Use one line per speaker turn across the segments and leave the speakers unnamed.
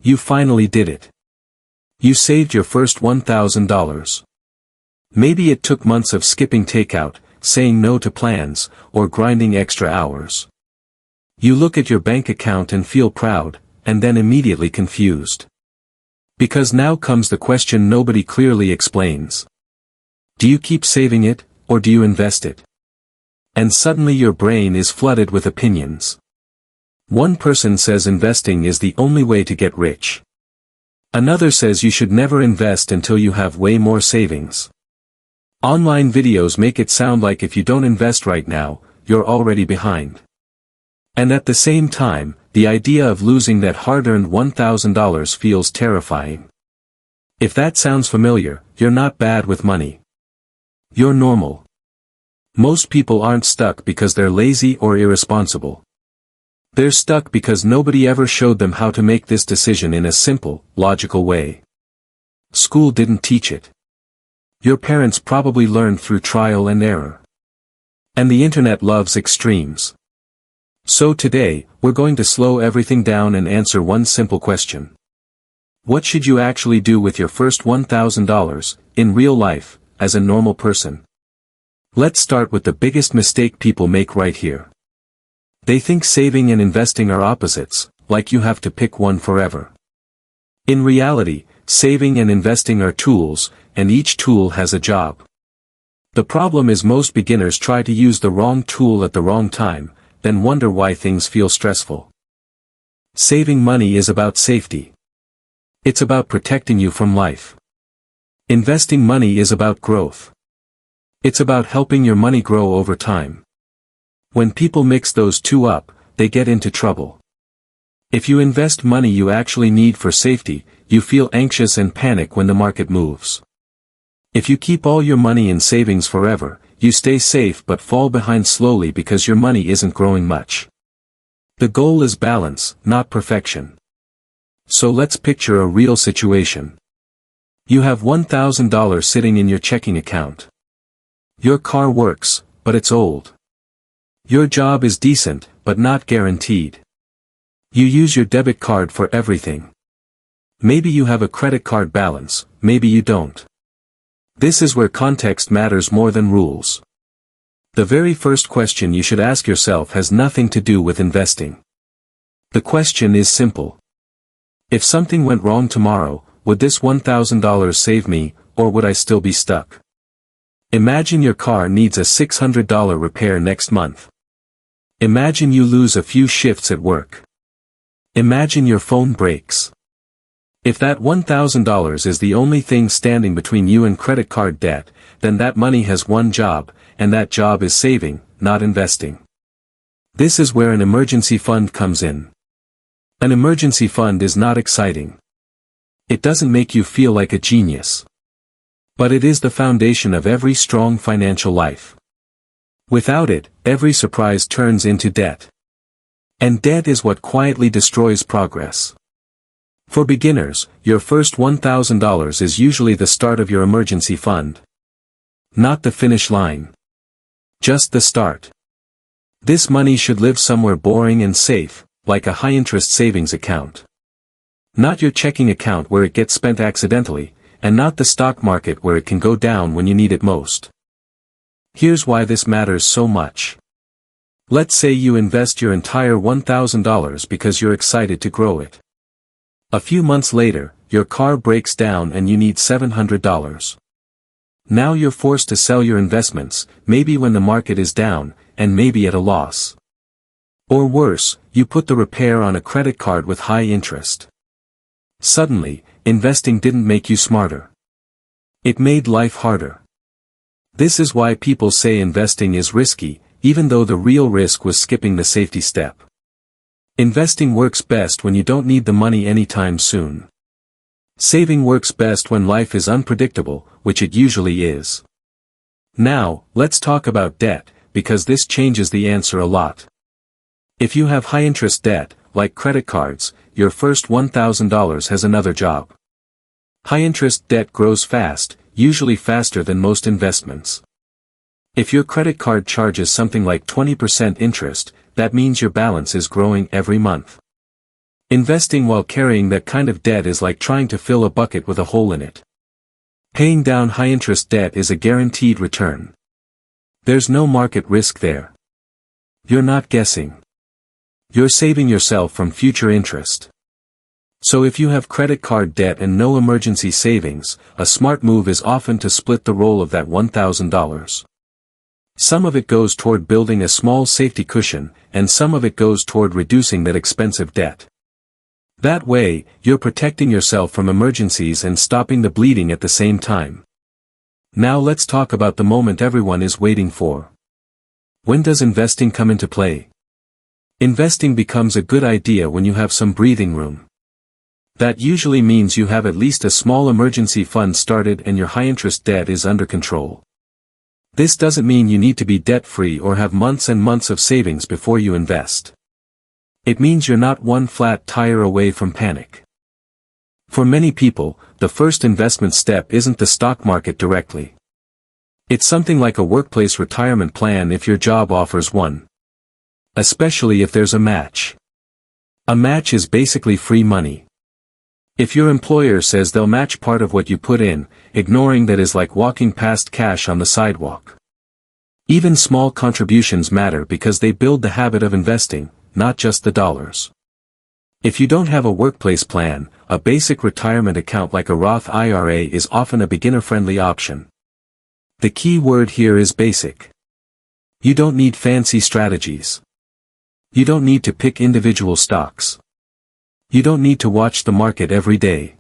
You finally did it. You saved your first $1,000. Maybe it took months of skipping takeout, saying no to plans, or grinding extra hours. You look at your bank account and feel proud, and then immediately confused. Because now comes the question nobody clearly explains. Do you keep saving it, or do you invest it? And suddenly your brain is flooded with opinions. One person says investing is the only way to get rich. Another says you should never invest until you have way more savings. Online videos make it sound like if you don't invest right now, you're already behind. And at the same time, the idea of losing that hard-earned $1,000 feels terrifying. If that sounds familiar, you're not bad with money. You're normal. Most people aren't stuck because they're lazy or irresponsible. They're stuck because nobody ever showed them how to make this decision in a simple, logical way. School didn't teach it. Your parents probably learned through trial and error. And the internet loves extremes. So today, we're going to slow everything down and answer one simple question. What should you actually do with your first $1,000, in real life, as a normal person? Let's start with the biggest mistake people make right here. They think saving and investing are opposites, like you have to pick one forever. In reality, saving and investing are tools, and each tool has a job. The problem is most beginners try to use the wrong tool at the wrong time, then wonder why things feel stressful. Saving money is about safety. It's about protecting you from life. Investing money is about growth. It's about helping your money grow over time. When people mix those two up, they get into trouble. If you invest money you actually need for safety, you feel anxious and panic when the market moves. If you keep all your money in savings forever, you stay safe but fall behind slowly because your money isn't growing much. The goal is balance, not perfection. So let's picture a real situation. You have $1,000 sitting in your checking account. Your car works, but it's old. Your job is decent, but not guaranteed. You use your debit card for everything. Maybe you have a credit card balance, maybe you don't. This is where context matters more than rules. The very first question you should ask yourself has nothing to do with investing. The question is simple. If something went wrong tomorrow, would this $1,000 save me, or would I still be stuck? Imagine your car needs a $600 repair next month. Imagine you lose a few shifts at work. Imagine your phone breaks. If that $1,000 is the only thing standing between you and credit card debt, then that money has one job, and that job is saving, not investing. This is where an emergency fund comes in. An emergency fund is not exciting. It doesn't make you feel like a genius. But it is the foundation of every strong financial life. Without it, every surprise turns into debt. And debt is what quietly destroys progress. For beginners, your first $1,000 is usually the start of your emergency fund. Not the finish line. Just the start. This money should live somewhere boring and safe, like a high-interest savings account. Not your checking account where it gets spent accidentally, and not the stock market where it can go down when you need it most. Here's why this matters so much. Let's say you invest your entire $1,000 because you're excited to grow it. A few months later, your car breaks down and you need $700. Now you're forced to sell your investments, maybe when the market is down, and maybe at a loss. Or worse, you put the repair on a credit card with high interest. Suddenly, investing didn't make you smarter. It made life harder. This is why people say investing is risky, even though the real risk was skipping the safety step. Investing works best when you don't need the money anytime soon. Saving works best when life is unpredictable, which it usually is. Now, let's talk about debt, because this changes the answer a lot. If you have high-interest debt, like credit cards, your first $1,000 has another job. High-interest debt grows fast, usually faster than most investments. If your credit card charges something like 20% interest, that means your balance is growing every month. Investing while carrying that kind of debt is like trying to fill a bucket with a hole in it. Paying down high-interest debt is a guaranteed return. There's no market risk there. You're not guessing. You're saving yourself from future interest. So if you have credit card debt and no emergency savings, a smart move is often to split the roll of that $1,000. Some of it goes toward building a small safety cushion, and some of it goes toward reducing that expensive debt. That way, you're protecting yourself from emergencies and stopping the bleeding at the same time. Now let's talk about the moment everyone is waiting for. When does investing come into play? Investing becomes a good idea when you have some breathing room. That usually means you have at least a small emergency fund started and your high-interest debt is under control. This doesn't mean you need to be debt-free or have months and months of savings before you invest. It means you're not one flat tire away from panic. For many people, the first investment step isn't the stock market directly. It's something like a workplace retirement plan if your job offers one. Especially if there's a match. A match is basically free money. If your employer says they'll match part of what you put in, ignoring that is like walking past cash on the sidewalk. Even small contributions matter because they build the habit of investing, not just the dollars. If you don't have a workplace plan, a basic retirement account like a Roth IRA is often a beginner-friendly option. The key word here is basic. You don't need fancy strategies. You don't need to pick individual stocks. You don't need to watch the market every day.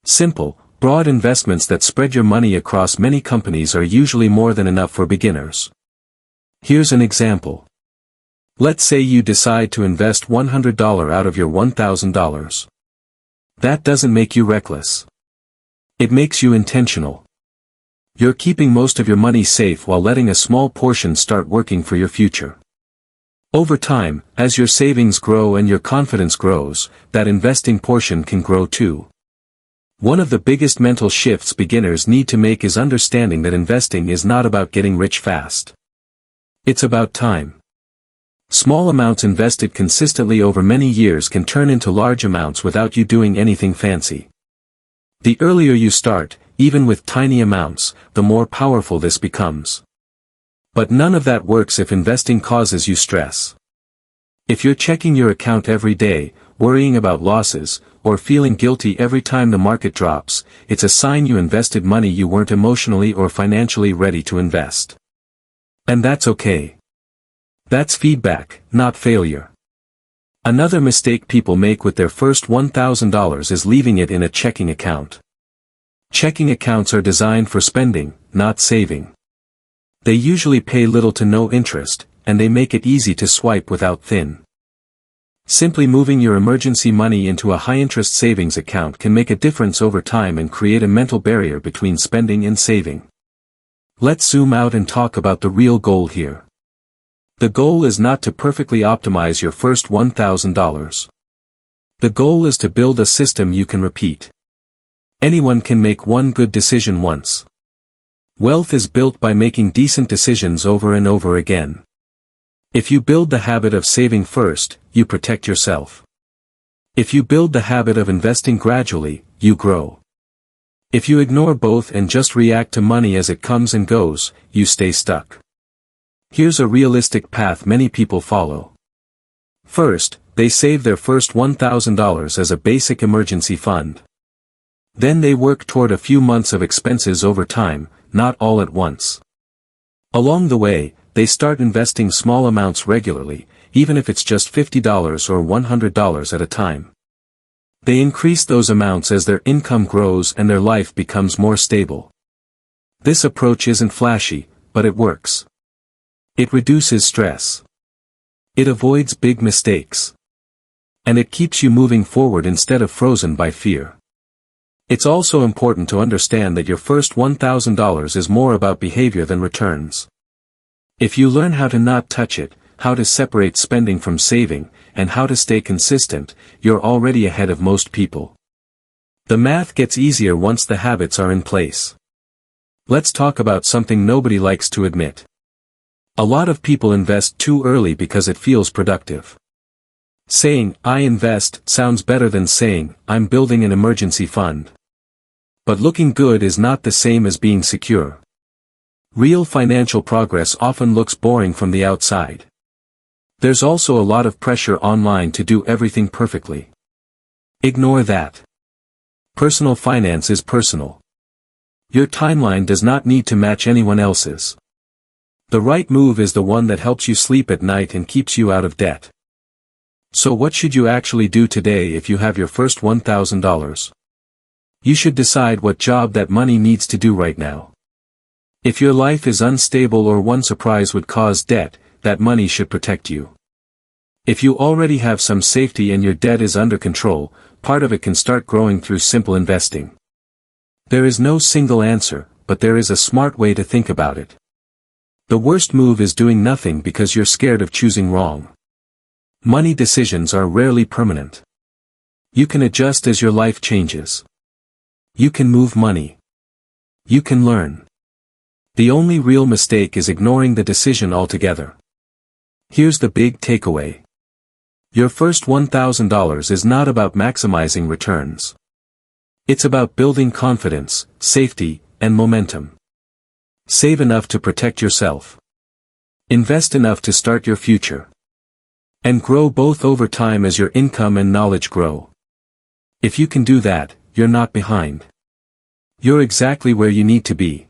Simple, broad investments that spread your money across many companies are usually more than enough for beginners. Here's an example. Let's say you decide to invest $100 out of your $1,000. That doesn't make you reckless. It makes you intentional. You're keeping most of your money safe while letting a small portion start working for your future. Over time, as your savings grow and your confidence grows, that investing portion can grow too. One of the biggest mental shifts beginners need to make is understanding that investing is not about getting rich fast. It's about time. Small amounts invested consistently over many years can turn into large amounts without you doing anything fancy. The earlier you start, even with tiny amounts, the more powerful this becomes. But none of that works if investing causes you stress. If you're checking your account every day, worrying about losses, or feeling guilty every time the market drops, it's a sign you invested money you weren't emotionally or financially ready to invest. And that's okay. That's feedback, not failure. Another mistake people make with their first $1,000 is leaving it in a checking account. Checking accounts are designed for spending, not saving. They usually pay little to no interest, and they make it easy to swipe without thin. Simply moving your emergency money into a high-interest savings account can make a difference over time and create a mental barrier between spending and saving. Let's zoom out and talk about the real goal here. The goal is not to perfectly optimize your first $1,000. The goal is to build a system you can repeat. Anyone can make one good decision once. Wealth is built by making decent decisions over and over again. If you build the habit of saving first, you protect yourself. If you build the habit of investing gradually, you grow. If you ignore both and just react to money as it comes and goes, you stay stuck. Here's a realistic path many people follow. First, they save their first $1,000 as a basic emergency fund. Then they work toward a few months of expenses over time, not all at once. Along the way, they start investing small amounts regularly, even if it's just $50 or $100 at a time. They increase those amounts as their income grows and their life becomes more stable. This approach isn't flashy, but it works. It reduces stress. It avoids big mistakes. And it keeps you moving forward instead of frozen by fear. It's also important to understand that your first $1,000 is more about behavior than returns. If you learn how to not touch it, how to separate spending from saving, and how to stay consistent, you're already ahead of most people. The math gets easier once the habits are in place. Let's talk about something nobody likes to admit. A lot of people invest too early because it feels productive. Saying, "I invest," sounds better than saying, "I'm building an emergency fund." But looking good is not the same as being secure. Real financial progress often looks boring from the outside. There's also a lot of pressure online to do everything perfectly. Ignore that. Personal finance is personal. Your timeline does not need to match anyone else's. The right move is the one that helps you sleep at night and keeps you out of debt. So what should you actually do today if you have your first $1,000? You should decide what job that money needs to do right now. If your life is unstable or one surprise would cause debt, that money should protect you. If you already have some safety and your debt is under control, part of it can start growing through simple investing. There is no single answer, but there is a smart way to think about it. The worst move is doing nothing because you're scared of choosing wrong. Money decisions are rarely permanent. You can adjust as your life changes. You can move money. You can learn. The only real mistake is ignoring the decision altogether. Here's the big takeaway. Your first $1,000 is not about maximizing returns. It's about building confidence, safety, and momentum. Save enough to protect yourself. Invest enough to start your future. And grow both over time as your income and knowledge grow. If you can do that, you're not behind. You're exactly where you need to be.